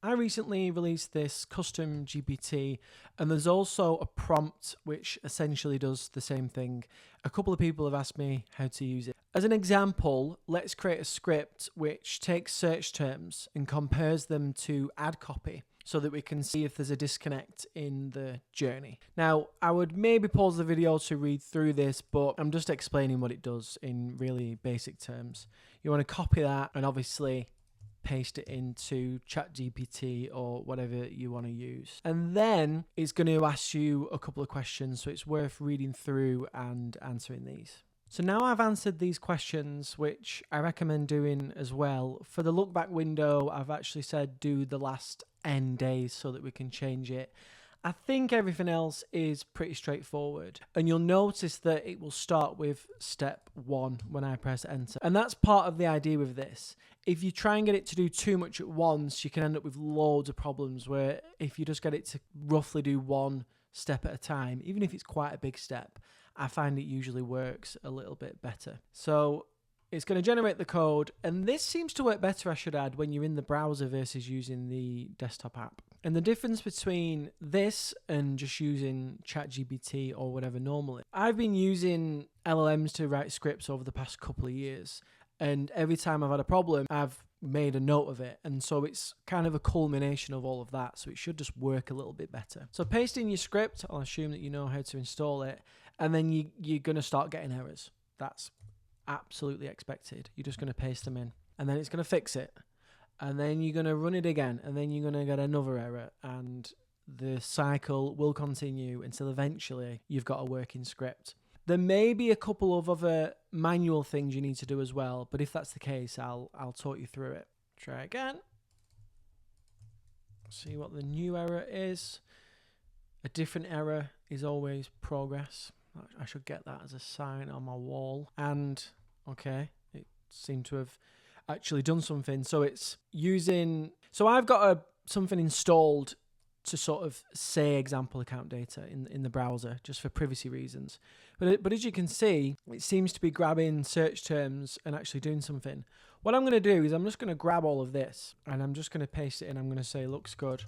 I recently released this custom GPT, and there's also a prompt which essentially does the same thing. A couple of people have asked me how to use it. As an example, let's create a script which takes search terms and compares them to ad copy so that we can see if there's a disconnect in the journey. Now, I would maybe pause the video to read through this, but I'm just explaining what it does in really basic terms. You want to copy that and obviously paste it into ChatGPT or whatever you want to use. And then it's going to ask you a couple of questions, so it's worth reading through and answering these. So now I've answered these questions, which I recommend doing as well. For the look back window, I've actually said do the last N days so that we can change it. I think everything else is pretty straightforward, and you'll notice that it will start with step 1 when I press enter. And that's part of the idea with this. If you try and get it to do too much at once, you can end up with loads of problems, where if you just get it to roughly do one step at a time, even if it's quite a big step, I find it usually works a little bit better. So it's going to generate the code, and this seems to work better, I should add, when you're in the browser versus using the desktop app. And the difference between this and just using ChatGPT or whatever normally, I've been using LLMs to write scripts over the past couple of years, and every time I've had a problem, I've made a note of it, and so it's kind of a culmination of all of that, so it should just work a little bit better. So paste in your script. I'll assume that you know how to install it, and then you're going to start getting errors. That's absolutely expected. You're just going to paste them in, and then it's going to fix it, and then you're going to run it again, and then you're going to get another error, and the cycle will continue until eventually you've got a working script. There may be a couple of other manual things you need to do as well, but if that's the case, I'll talk you through it. Try again. See what the new error is. A different error is always progress. I should get that as a sign on my wall. And okay, it seemed to have actually done something. So it's using. So I've got something installed to sort of say example account data in the browser, just for privacy reasons. But as you can see, it seems to be grabbing search terms and actually doing something. What I'm going to do is I'm just going to grab all of this and I'm just going to paste it in. I'm going to say looks good,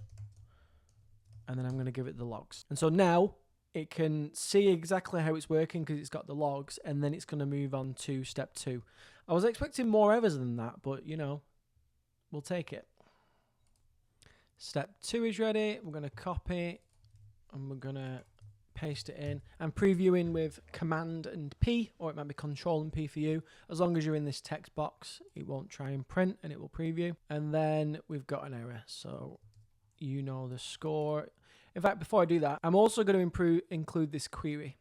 and then I'm going to give it the logs. And so now it can see exactly how it's working because it's got the logs, and then it's going to move on to step 2. I was expecting more errors than that, but you know, we'll take it. Step 2 is ready. We're going to copy and we're going to paste it in. I'm previewing with Command and P, or it might be Control and P for you. As long as you're in this text box, it won't try and print and it will preview. And then we've got an error, so you know the score. In fact, before I do that, I'm also going to include this query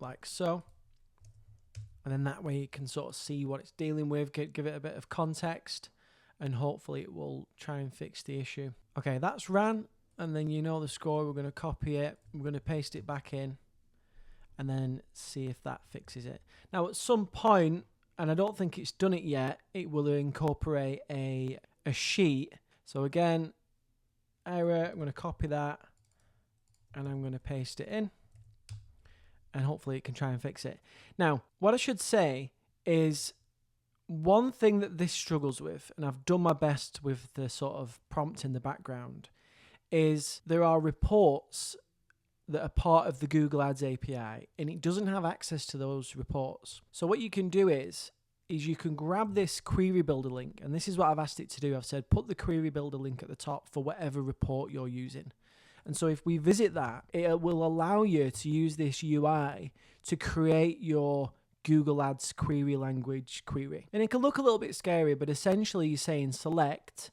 like so. And then that way you can sort of see what it's dealing with, give it a bit of context, and hopefully it will try and fix the issue. Okay, that's ran, and then you know the score. We're going to copy it, we're going to paste it back in, and then see if that fixes it. Now at some point, and I don't think it's done it yet, it will incorporate a sheet. So again, error, I'm going to copy that, and I'm going to paste it in, and hopefully it can try and fix it. Now, what I should say is, one thing that this struggles with, and I've done my best with the sort of prompt in the background, is there are reports that are part of the Google Ads API, and it doesn't have access to those reports. So what you can do is you can grab this query builder link, and this is what I've asked it to do. I've said put the query builder link at the top for whatever report you're using. And so if we visit that, it will allow you to use this UI to create your Google Ads query language query. And it can look a little bit scary, but essentially you're saying select,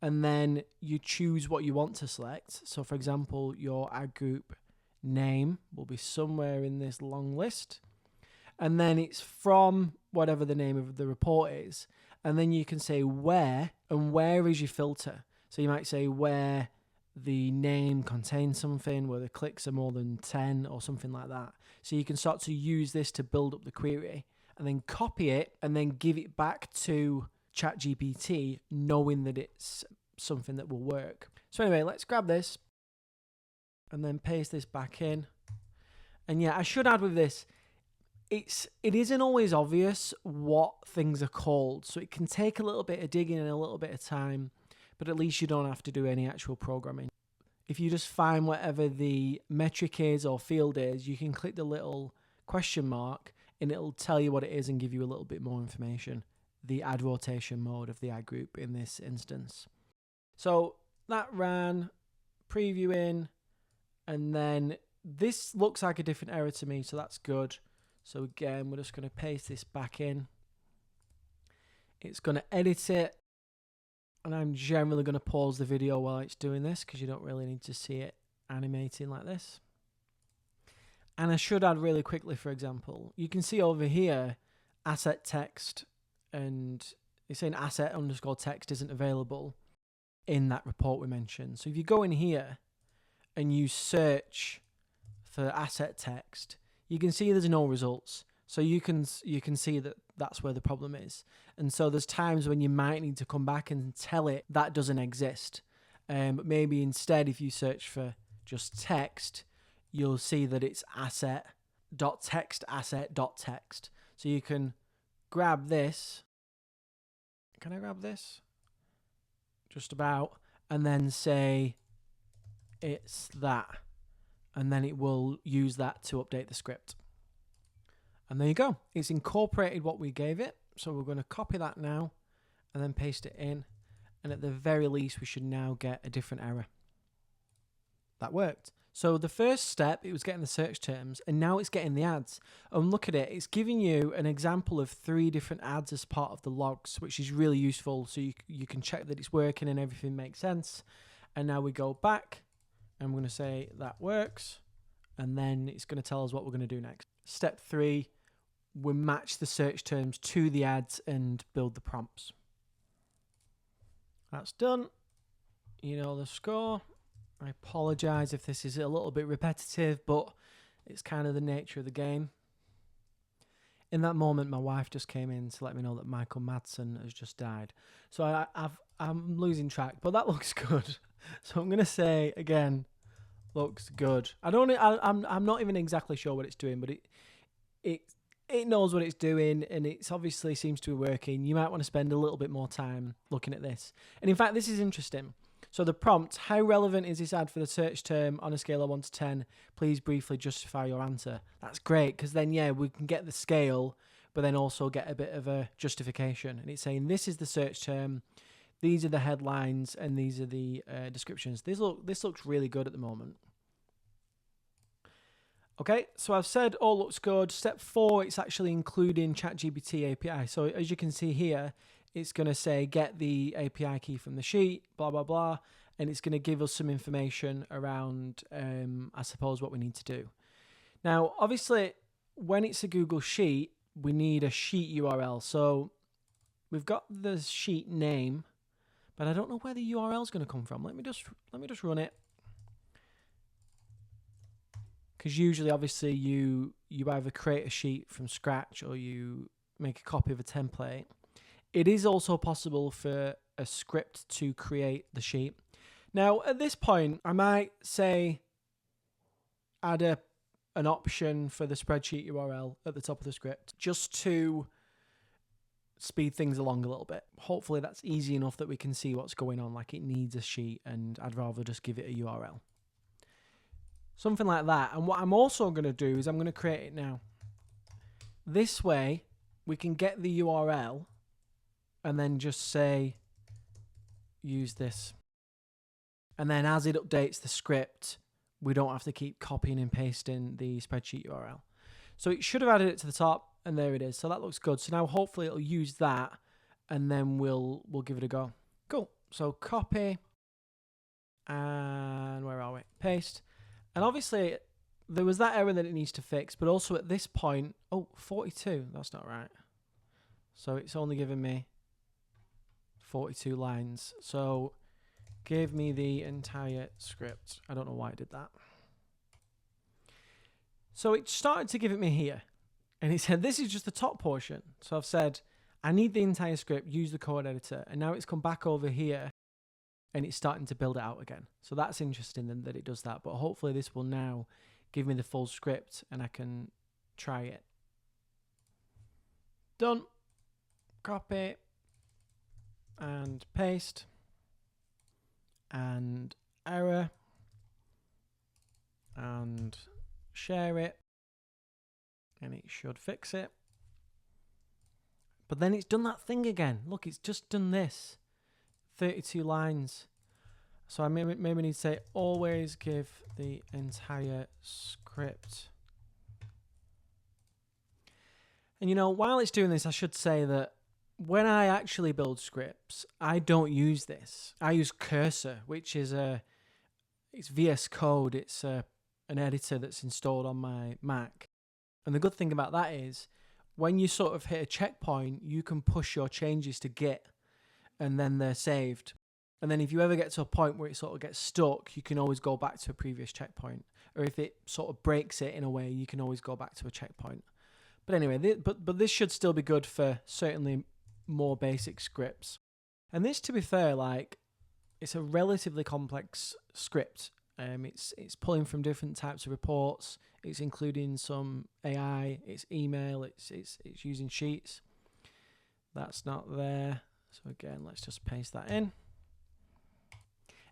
and then you choose what you want to select. So for example, your ad group name will be somewhere in this long list, and then it's from whatever the name of the report is, and then you can say where, and where is your filter. So you might say where the name contains something, where the clicks are more than 10 or something like that. So you can start to use this to build up the query, and then copy it and then give it back to ChatGPT, knowing that it's something that will work. So anyway, let's grab this and then paste this back in. And yeah, I should add with this, it isn't always obvious what things are called, so it can take a little bit of digging and a little bit of time. but at least you don't have to do any actual programming. If you just find whatever the metric is or field is, you can click the little question mark and it'll tell you what it is and give you a little bit more information. The add rotation mode of the add group in this instance. So that ran, previewing, and then this looks like a different error to me, so that's good. So again, we're just going to paste this back in. It's going to edit it, and I'm generally going to pause the video while it's doing this because you don't really need to see it animating like this. And I should add really quickly, for example, you can see over here asset text, and it's saying asset underscore text isn't available in that report we mentioned. So if you go in here and you search for asset text, you can see there's no results. So you can see that that's where the problem is. And so there's times when you might need to come back and tell it that doesn't exist. But maybe instead, if you search for just text, you'll see that it's asset.text, asset.text. So you can grab this. Can I grab this? Just about. And then say it's that. And then it will use that to update the script. And there you go. It's incorporated what we gave it. So we're going to copy that now and then paste it in. And at the very least, we should now get a different error. That worked. So the first step, it was getting the search terms, and now it's getting the ads. And look at it. It's giving you an example of 3 different ads as part of the logs, which is really useful. So you can check that it's working and everything makes sense. And now we go back, and we're going to say that works. And then it's going to tell us what we're going to do next. Step 3, we match the search terms to the ads and build the prompts. That's done. You know the score. I apologize if this is a little bit repetitive, but it's kind of the nature of the game. In that moment, my wife just came in to let me know that Michael Madsen has just died. So I'm losing track, but that looks good. So I'm going to say again, looks good. I'm not even exactly sure what it's doing, but it knows what it's doing, and it's obviously seems to be working. You might want to spend a little bit more time looking at this. And in fact, this is interesting. So the prompt, how relevant is this ad for the search term on a scale of 1 to 10? Please briefly justify your answer. That's great, because then, yeah, we can get the scale, but then also get a bit of a justification. And it's saying this is the search term, these are the headlines, and these are the descriptions. This looks really good at the moment. Okay, so I've said all looks good. Step 4, it's actually including ChatGPT API. So as you can see here, it's going to say get the API key from the sheet, blah, blah, blah. And it's going to give us some information around, I suppose, what we need to do. Now, obviously, when it's a Google Sheet, we need a sheet URL. So we've got the sheet name, but I don't know where the URL is going to come from. Let me just run it. Because usually, obviously, you either create a sheet from scratch or you make a copy of a template. It is also possible for a script to create the sheet. Now, at this point, I might say add an option for the spreadsheet URL at the top of the script just to speed things along a little bit. Hopefully, that's easy enough that we can see what's going on, like it needs a sheet, and I'd rather just give it a URL. Something like that. And what I'm also going to do is I'm going to create it now. This way, we can get the URL and then just say, use this. And then as it updates the script, we don't have to keep copying and pasting the spreadsheet URL. So it should have added it to the top, and there it is. So that looks good. So now hopefully it'll use that, and then we'll give it a go. Cool. So copy, and where are we? Paste. And obviously, there was that error that it needs to fix, but also at this point, 42, that's not right. So it's only given me 42 lines. So give me the entire script. I don't know why it did that. So it started to give it me here. And it said, this is just the top portion. So I've said, I need the entire script, use the code editor. And now it's come back over here, and it's starting to build it out again. So that's interesting then that it does that. But hopefully this will now give me the full script and I can try it. Done. Copy and paste. and error and share it, and it should fix it. But then it's done that thing again. Look, it's just done this. 32 lines. So I maybe need to say always give the entire script. And you know, while it's doing this, I should say that when I actually build scripts, I don't use this. I use Cursor, which is it's VS Code. It's an editor that's installed on my Mac. And the good thing about that is when you sort of hit a checkpoint, you can push your changes to Git and then they're saved. And then if you ever get to a point where it sort of gets stuck, you can always go back to a previous checkpoint. Or if it sort of breaks it in a way, you can always go back to a checkpoint. But anyway, but this should still be good for certainly more basic scripts. And this, to be fair, like, it's a relatively complex script. It's pulling from different types of reports. It's including some AI. It's email. It's using sheets. That's not there. So again, let's just paste that in.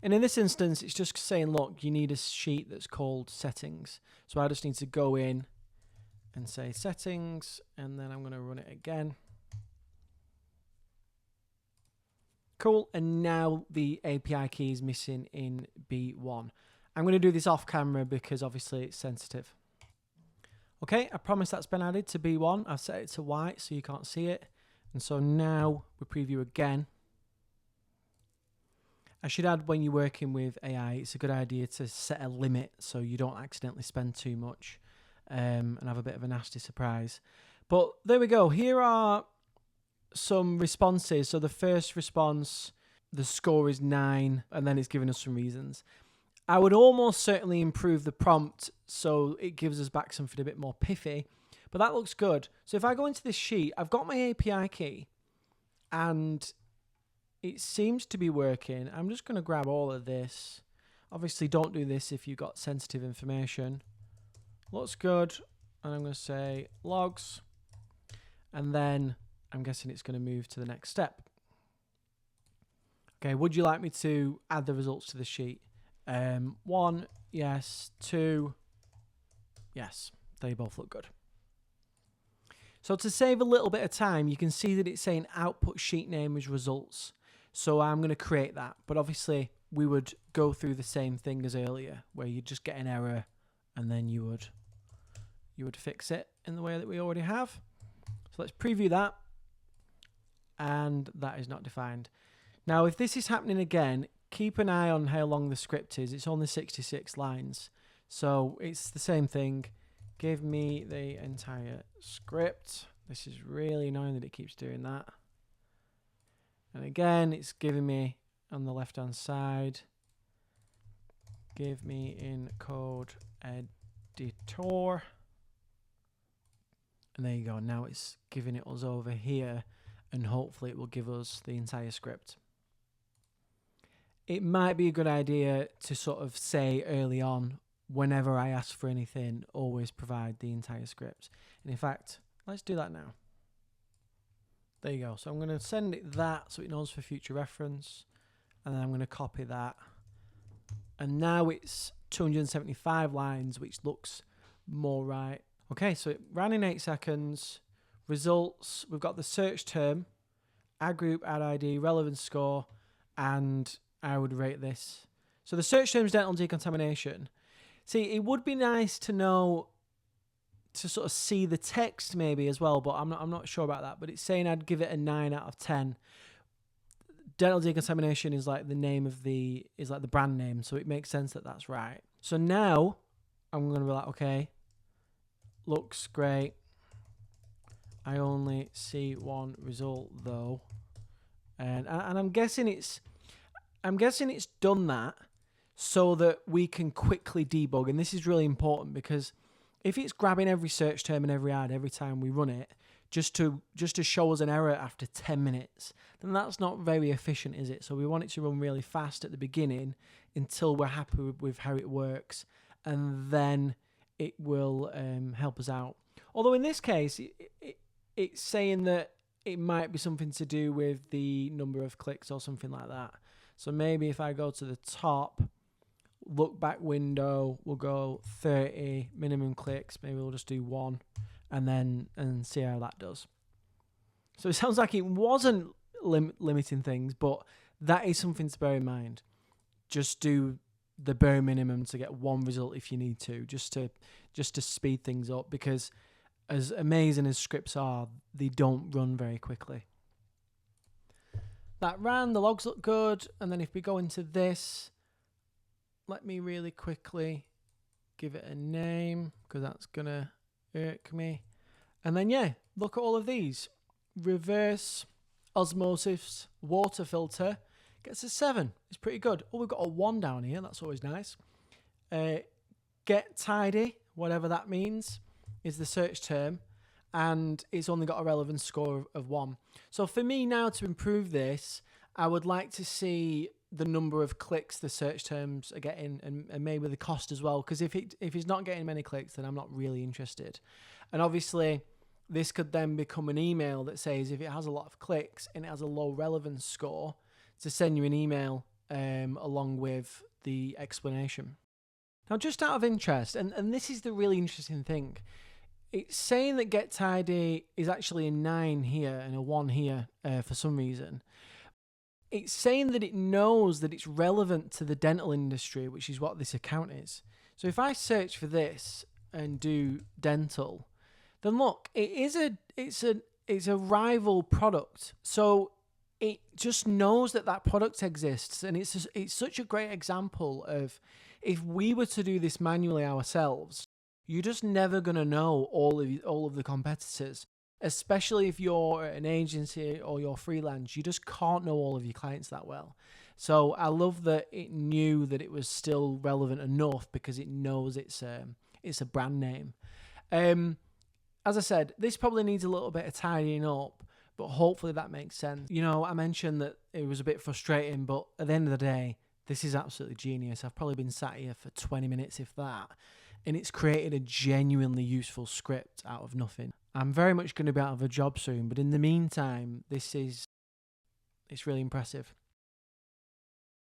And in this instance, it's just saying, look, you need a sheet that's called settings. So I just need to go in and say settings, and then I'm going to run it again. Cool, and now the API key is missing in B1. I'm going to do this off camera because obviously it's sensitive. Okay, I promise that's been added to B1. I've set it to white so you can't see it. And so now we preview again. I should add, when you're working with AI, it's a good idea to set a limit so you don't accidentally spend too much and have a bit of a nasty surprise. But there we go. Here are some responses. So the first response, the score is 9, and then it's giving us some reasons. I would almost certainly improve the prompt so it gives us back something a bit more pithy, but that looks good. So if I go into this sheet, I've got my API key, and it seems to be working. I'm just going to grab all of this. Obviously, don't do this if you've got sensitive information. Looks good. And I'm going to say logs. And then I'm guessing it's going to move to the next step. Okay, would you like me to add the results to the sheet? 1, yes. 2, yes. They both look good. So to save a little bit of time, you can see that it's saying output sheet name is results. So I'm going to create that. But obviously, we would go through the same thing as earlier, where you just get an error, and then you would fix it in the way that we already have. So let's preview that. And that is not defined. Now, if this is happening again, keep an eye on how long the script is. It's only 66 lines. So it's the same thing. Give me the entire script. This is really annoying that it keeps doing that. And again, it's giving me on the left-hand side. Give me in code editor. And there you go. Now it's giving it us over here, and hopefully it will give us the entire script. It might be a good idea to sort of say early on, whenever I ask for anything, always provide the entire script. And in fact, let's do that now. There you go. So I'm going to send it that so it knows for future reference. And then I'm going to copy that. And now it's 275 lines, which looks more right. Okay, so it ran in 8 seconds. Results, we've got the search term, ad group, ad ID, relevance score, and I would rate this. So the search term is dental decontamination. See, it would be nice to know, to sort of see the text maybe as well, but I'm not sure about that. But it's saying I'd give it a 9 out of 10. Dental decontamination is like the name of the brand name, so it makes sense that that's right. So now I'm going to be like, okay, looks great. I only see one result though, and I'm guessing it's done that so that we can quickly debug. And this is really important because if it's grabbing every search term and every ad every time we run it, just to show us an error after 10 minutes, then that's not very efficient, is it? So we want it to run really fast at the beginning until we're happy with how it works, and then it will help us out. Although in this case, it's saying that it might be something to do with the number of clicks or something like that. So maybe if I go to the top, look back window, we'll go 30 minimum clicks. Maybe we'll just do 1 and see how that does. So it sounds like it wasn't limiting things, but that is something to bear in mind. Just do the bare minimum to get 1 result if you need to, just to speed things up, because as amazing as scripts are, they don't run very quickly. That ran, the logs look good, and then if we go into this, let me really quickly give it a name, because that's gonna irk me. And then yeah, look at all of these. Reverse osmosis water filter gets a 7. It's pretty good. Oh, we've got a 1 down here. That's always nice. Get tidy, whatever that means, is the search term, and it's only got a relevance score of 1. So for me now, to improve this, I would like to see the number of clicks the search terms are getting, and maybe the cost as well, because if it's not getting many clicks, then I'm not really interested. And obviously this could then become an email that says if it has a lot of clicks and it has a low relevance score, to send you an email along with the explanation. Now, just out of interest, and this is the really interesting thing, it's saying that Get Tidy is actually a 9 here and a 1 here for some reason. It's saying that it knows that it's relevant to the dental industry, which is what this account is. So if I search for this and do dental, then look, it's a rival product. So it just knows that product exists, and it's such a great example of, if we were to do this manually ourselves, you're just never going to know all of the competitors, especially if you're an agency or you're freelance. You just can't know all of your clients that well. So I love that it knew that it was still relevant enough, because it knows it's a brand name. As I said, this probably needs a little bit of tidying up, but hopefully that makes sense. You know, I mentioned that it was a bit frustrating, but at the end of the day, this is absolutely genius. I've probably been sat here for 20 minutes, if that, and it's created a genuinely useful script out of nothing. I'm very much going to be out of a job soon, but in the meantime, it's really impressive.